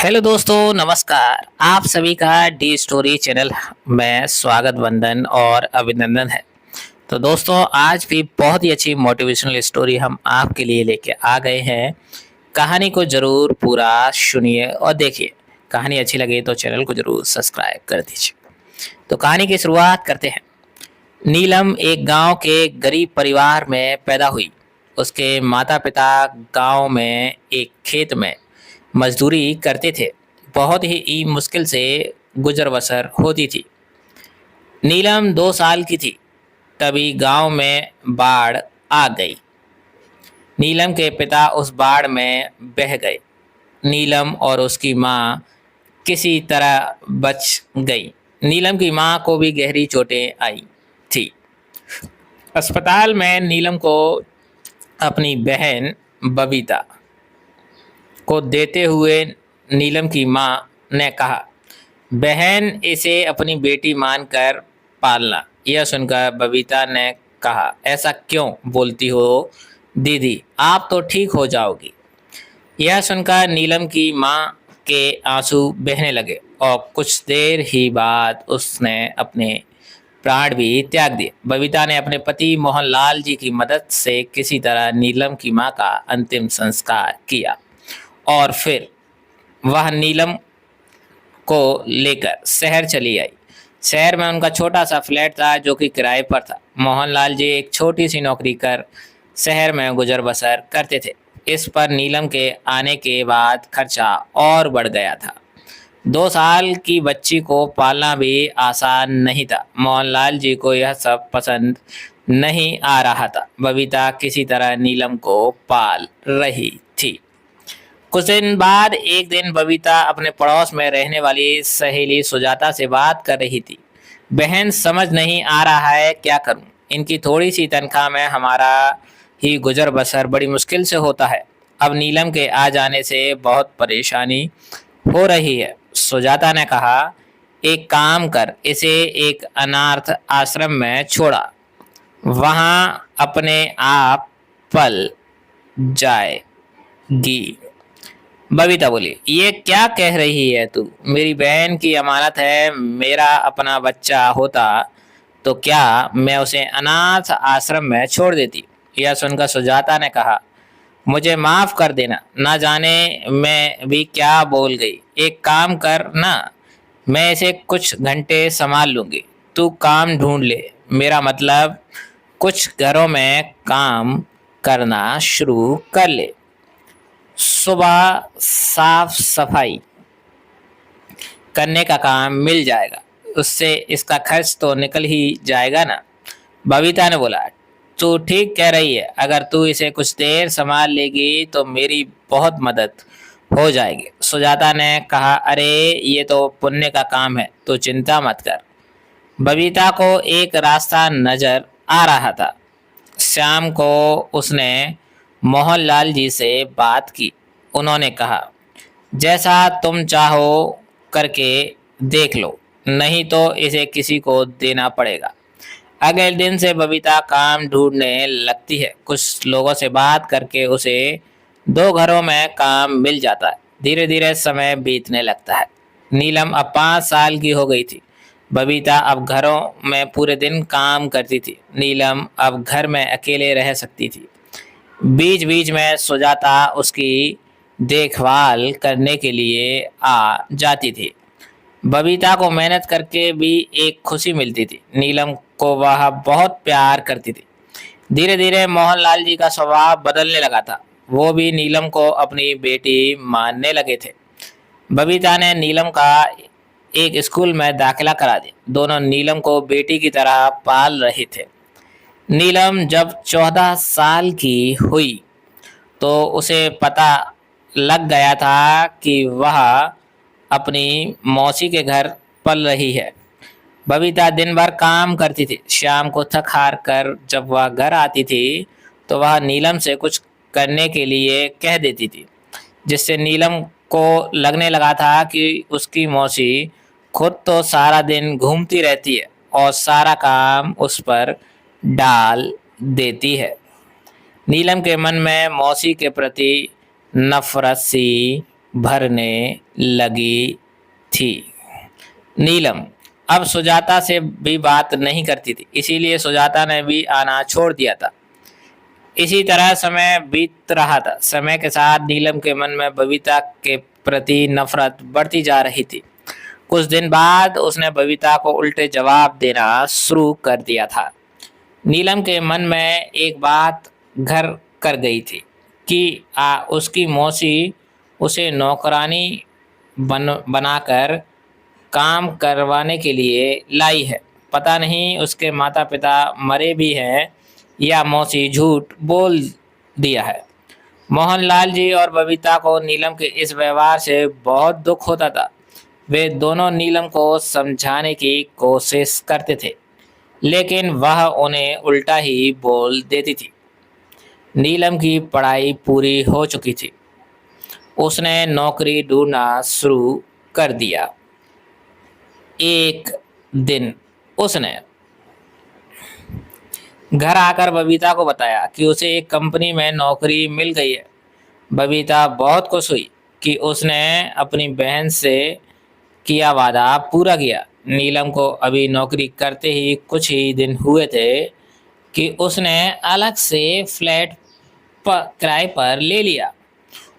Hello दोस्तों, नमस्कार। आप सभी का डी स्टोरी चैनल में स्वागत, वंदन और अभिनंदन है। तो दोस्तों, आज भी बहुत ही अच्छी मोटिवेशनल स्टोरी हम आपके लिए लेके आ गए हैं। कहानी को जरूर पूरा सुनिए और देखिए। कहानी अच्छी लगे तो चैनल को जरूर सब्सक्राइब कर दीजिए। तो कहानी की शुरुआत करते हैं। नीलम एक गांव के गरीब परिवार में पैदा हुई। उसके माता पिता गांव में एक खेत में मजदूरी करते थे। बहुत ही मुश्किल से गुजर बसर होती थी। नीलम 2 साल की थी, तभी गांव में बाढ़ आ गई। नीलम के पिता उस बाढ़ में बह गए। नीलम और उसकी माँ किसी तरह बच गई। नीलम की माँ को भी गहरी चोटें आई थी। अस्पताल में नीलम को अपनी बहन बबीता को देते हुए नीलम की माँ ने कहा, बहन इसे अपनी बेटी मानकर पालना। यह सुनकर बबीता ने कहा, ऐसा क्यों बोलती हो दीदी, आप तो ठीक हो जाओगी। यह सुनकर नीलम की माँ के आंसू बहने लगे और कुछ देर ही बाद उसने अपने प्राण भी त्याग दिए। बबीता ने अपने पति मोहनलाल जी की मदद से किसी तरह नीलम की माँ का अंतिम संस्कार किया और फिर वह नीलम को लेकर शहर चली आई। शहर में उनका छोटा सा फ्लैट था जो कि किराए पर था। मोहनलाल जी एक छोटी सी नौकरी कर शहर में गुजर बसर करते थे। इस पर नीलम के आने के बाद खर्चा और बढ़ गया था। 2 साल की बच्ची को पालना भी आसान नहीं था। मोहनलाल जी को यह सब पसंद नहीं आ रहा था। बबीता किसी तरह नीलम को पाल रही थी। कुछ दिन बाद एक दिन बबीता अपने पड़ोस में रहने वाली सहेली सुजाता से बात कर रही थी। बहन, समझ नहीं आ रहा है क्या करूं। इनकी थोड़ी सी तनख्वाह में हमारा ही गुजर बसर बड़ी मुश्किल से होता है। अब नीलम के आ जाने से बहुत परेशानी हो रही है। सुजाता ने कहा, एक काम कर, इसे एक अनाथ आश्रम में छोड़ा, वहां अपने आप पल जाएगी। बबीता बोली, ये क्या कह रही है तू? मेरी बहन की अमानत है। मेरा अपना बच्चा होता तो क्या मैं उसे अनाथ आश्रम में छोड़ देती? यह सुनकर सुजाता ने कहा, मुझे माफ कर देना, ना जाने मैं भी क्या बोल गई। एक काम कर ना, मैं इसे कुछ घंटे संभाल लूंगी, तू काम ढूंढ ले। मेरा मतलब कुछ घरों में काम करना शुरू कर ले। सुबह साफ सफाई करने का काम मिल जाएगा, उससे इसका खर्च तो निकल ही जाएगा ना। बबीता ने बोला, तू ठीक कह रही है। अगर तू इसे कुछ देर संभाल लेगी तो मेरी बहुत मदद हो जाएगी। सुजाता ने कहा, अरे ये तो पुण्य का काम है, तू चिंता मत कर। बबीता को एक रास्ता नजर आ रहा था। शाम को उसने मोहनलाल जी से बात की। उन्होंने कहा, जैसा तुम चाहो करके देख लो, नहीं तो इसे किसी को देना पड़ेगा। अगले दिन से बबीता काम ढूंढने लगती है। कुछ लोगों से बात करके उसे 2 घरों में काम मिल जाता है। धीरे धीरे समय बीतने लगता है। नीलम अब 5 साल की हो गई थी। बबीता अब घरों में पूरे दिन काम करती थी। नीलम अब घर में अकेले रह सकती थी। बीच बीच में सुजाता उसकी देखभाल करने के लिए आ जाती थी। बबीता को मेहनत करके भी एक खुशी मिलती थी। नीलम को वह बहुत प्यार करती थी। धीरे धीरे मोहनलाल जी का स्वभाव बदलने लगा था। वो भी नीलम को अपनी बेटी मानने लगे थे। बबीता ने नीलम का एक स्कूल में दाखिला करा दिया। दोनों नीलम को बेटी की तरह पाल रहे थे। नीलम जब 14 साल की हुई तो उसे पता लग गया था कि वह अपनी मौसी के घर पल रही है। बबीता दिन भर काम करती थी। शाम को थक हार कर जब वह घर आती थी तो वह नीलम से कुछ करने के लिए कह देती थी, जिससे नीलम को लगने लगा था कि उसकी मौसी खुद तो सारा दिन घूमती रहती है और सारा काम उस पर डाल देती है। नीलम के मन में मौसी के प्रति नफरत सी भरने लगी थी। नीलम अब सुजाता से भी बात नहीं करती थी, इसीलिए सुजाता ने भी आना छोड़ दिया था। इसी तरह समय बीत रहा था। समय के साथ नीलम के मन में बबीता के प्रति नफरत बढ़ती जा रही थी। कुछ दिन बाद उसने बबीता को उल्टे जवाब देना शुरू कर दिया था। नीलम के मन में एक बात घर कर गई थी कि उसकी मौसी उसे नौकरानी बनाकर काम करवाने के लिए लाई है। पता नहीं उसके माता पिता मरे भी हैं या मौसी झूठ बोल दिया है। मोहनलाल जी और बबीता को नीलम के इस व्यवहार से बहुत दुख होता था। वे दोनों नीलम को समझाने की कोशिश करते थे, लेकिन वह उन्हें उल्टा ही बोल देती थी। नीलम की पढ़ाई पूरी हो चुकी थी। उसने नौकरी ढूंढना शुरू कर दिया। एक दिन उसने घर आकर बबीता को बताया कि उसे एक कंपनी में नौकरी मिल गई है। बबीता बहुत खुश हुई कि उसने अपनी बहन से किया वादा पूरा किया। नीलम को अभी नौकरी करते ही कुछ ही दिन हुए थे कि उसने अलग से फ्लैट किराए पर ले लिया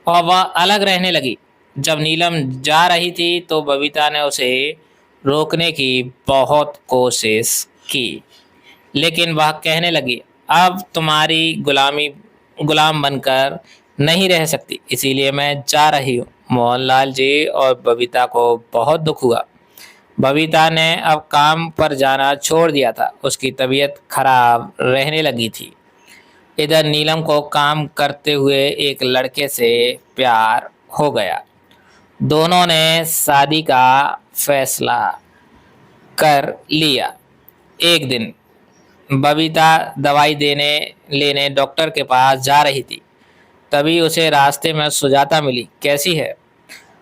और वह अलग रहने लगी। जब नीलम जा रही थी तो बबीता ने उसे रोकने की बहुत कोशिश की, लेकिन वह कहने लगी, अब तुम्हारी गुलाम बनकर नहीं रह सकती, इसीलिए मैं जा रही हूँ। मोहनलाल जी और बबीता को बहुत दुख हुआ। बबीता ने अब काम पर जाना छोड़ दिया था। उसकी तबीयत खराब रहने लगी थी। इधर नीलम को काम करते हुए एक लड़के से प्यार हो गया। दोनों ने शादी का फैसला कर लिया। एक दिन बबीता दवाई लेने डॉक्टर के पास जा रही थी। तभी उसे रास्ते में सुजाता मिली। कैसी है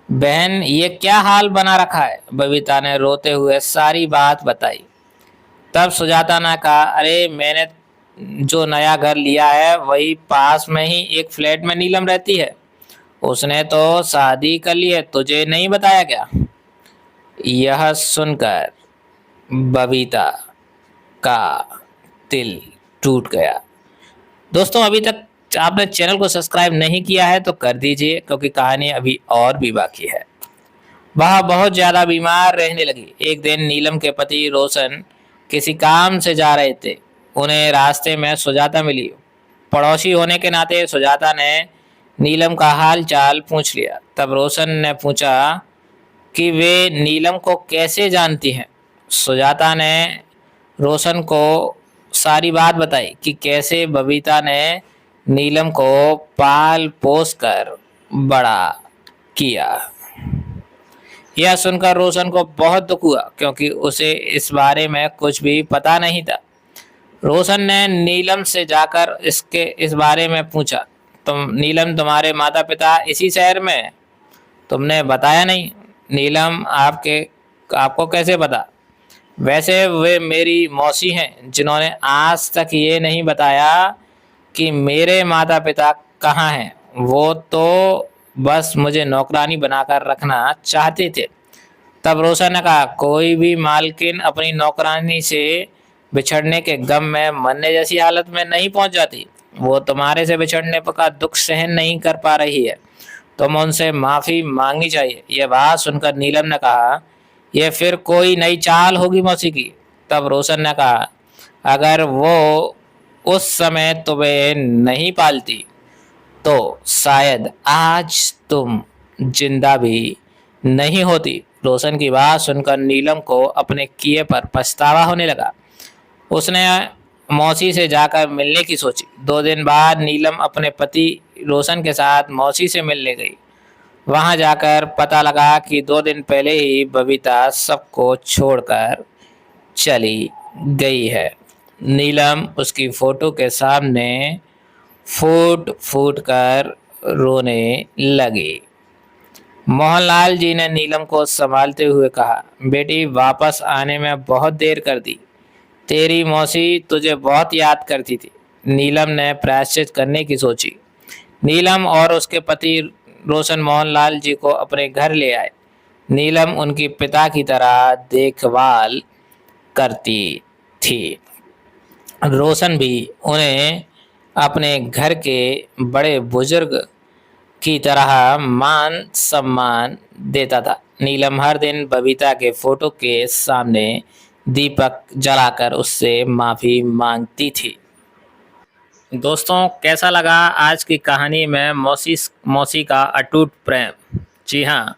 बहन, ये क्या हाल बना रखा है? बबीता ने रोते हुए सारी बात बताई। तब सुजाता ने कहा, अरे मैंने जो नया घर लिया है वही पास में ही एक फ्लैट में नीलम रहती है। उसने तो शादी कर ली है, तुझे नहीं बताया क्या? यह सुनकर बबीता का दिल टूट गया। दोस्तों, अभी तक आपने चैनल को सब्सक्राइब नहीं किया है तो कर दीजिए, क्योंकि कहानी अभी और भी बाकी है। वह बहुत ज़्यादा बीमार रहने लगी। एक दिन नीलम के पति रोशन किसी काम से जा रहे थे। उन्हें रास्ते में सुजाता मिली। पड़ोसी होने के नाते सुजाता ने नीलम का हाल चाल पूछ लिया। तब रोशन ने पूछा कि वे नीलम को कैसे जानती हैं। सुजाता ने रोशन को सारी बात बताई कि कैसे बबीता ने नीलम को पाल पोस कर बड़ा किया। यह सुनकर रोशन को बहुत दुख हुआ, क्योंकि उसे इस बारे में कुछ भी पता नहीं था। रोशन ने नीलम से जाकर इस बारे में पूछा, नीलम तुम्हारे माता पिता इसी शहर में हैं? तुमने बताया नहीं। नीलम आपको कैसे पता? वैसे वे मेरी मौसी हैं, जिन्होंने आज तक ये नहीं बताया कि मेरे माता पिता कहाँ हैं। वो तो बस मुझे नौकरानी बनाकर रखना चाहते थे। तब रोशन ने कहा, कोई भी मालकिन अपनी नौकरानी से बिछड़ने के गम में मरने जैसी हालत में नहीं पहुंच जाती। वो तुम्हारे से बिछड़ने का दुख सहन नहीं कर पा रही है। तुम उनसे माफ़ी मांगनी चाहिए। यह बात सुनकर नीलम ने कहा, यह फिर कोई नई चाल होगी मौसी की। तब रोशन ने कहा, अगर वो उस समय तुम्हें नहीं पालती तो शायद आज तुम जिंदा भी नहीं होती। रोशन की बात सुनकर नीलम को अपने किए पर पछतावा होने लगा। उसने मौसी से जाकर मिलने की सोची। 2 दिन बाद नीलम अपने पति रोशन के साथ मौसी से मिलने गई। वहां जाकर पता लगा कि 2 दिन पहले ही बबीता सबको छोड़कर चली गई है। नीलम उसकी फोटो के सामने फूट फूट कर रोने लगी। मोहनलाल जी ने नीलम को संभालते हुए कहा, बेटी वापस आने में बहुत देर कर दी। तेरी मौसी तुझे बहुत याद करती थी। नीलम ने प्रायश्चित करने की सोची। नीलम और उसके पति रोशन मोहनलाल जी को अपने घर ले आए। नीलम उनकी पिता की तरह देखभाल करती थी। रोशन भी उन्हें अपने घर के बड़े बुजुर्ग की तरह मान सम्मान देता था। नीलम हर दिन बबीता के फोटो के सामने दीपक जलाकर उससे माफी मांगती थी। दोस्तों, कैसा लगा आज की कहानी में मौसी का अटूट प्रेम। जी हाँ,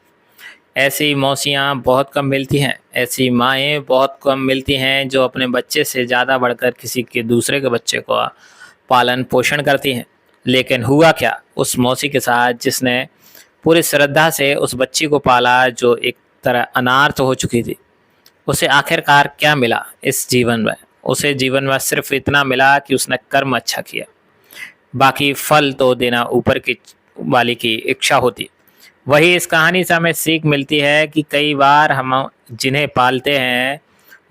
ऐसी मौसियाँ बहुत कम मिलती हैं, ऐसी माएँ बहुत कम मिलती हैं जो अपने बच्चे से ज़्यादा बढ़कर किसी के दूसरे के बच्चे को पालन पोषण करती हैं। लेकिन हुआ क्या उस मौसी के साथ जिसने पूरी श्रद्धा से उस बच्ची को पाला जो एक तरह अनाथ हो चुकी थी। उसे आखिरकार क्या मिला इस जीवन में? उसे जीवन में सिर्फ इतना मिला कि उसने कर्म अच्छा किया, बाकी फल तो देना ऊपर की वाली की इच्छा होती। वही इस कहानी से हमें सीख मिलती है कि कई बार हम जिन्हें पालते हैं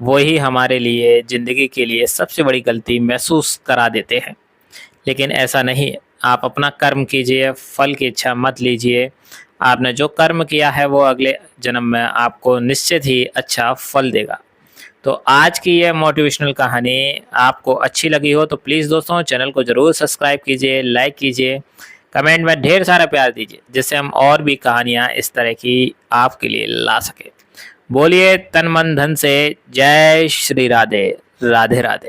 वही हमारे लिए ज़िंदगी के लिए सबसे बड़ी गलती महसूस करा देते हैं। लेकिन ऐसा नहीं है, आप अपना कर्म कीजिए, फल की इच्छा मत लीजिए। आपने जो कर्म किया है वो अगले जन्म में आपको निश्चित ही अच्छा फल देगा। तो आज की ये मोटिवेशनल कहानी आपको अच्छी लगी हो तो प्लीज़ दोस्तों चैनल को ज़रूर सब्सक्राइब कीजिए, लाइक कीजिए, कमेंट में ढेर सारा प्यार दीजिए जिससे हम और भी कहानियाँ इस तरह की आपके लिए ला सके। बोलिए तन मन धन से जय श्री राधे, राधे राधे।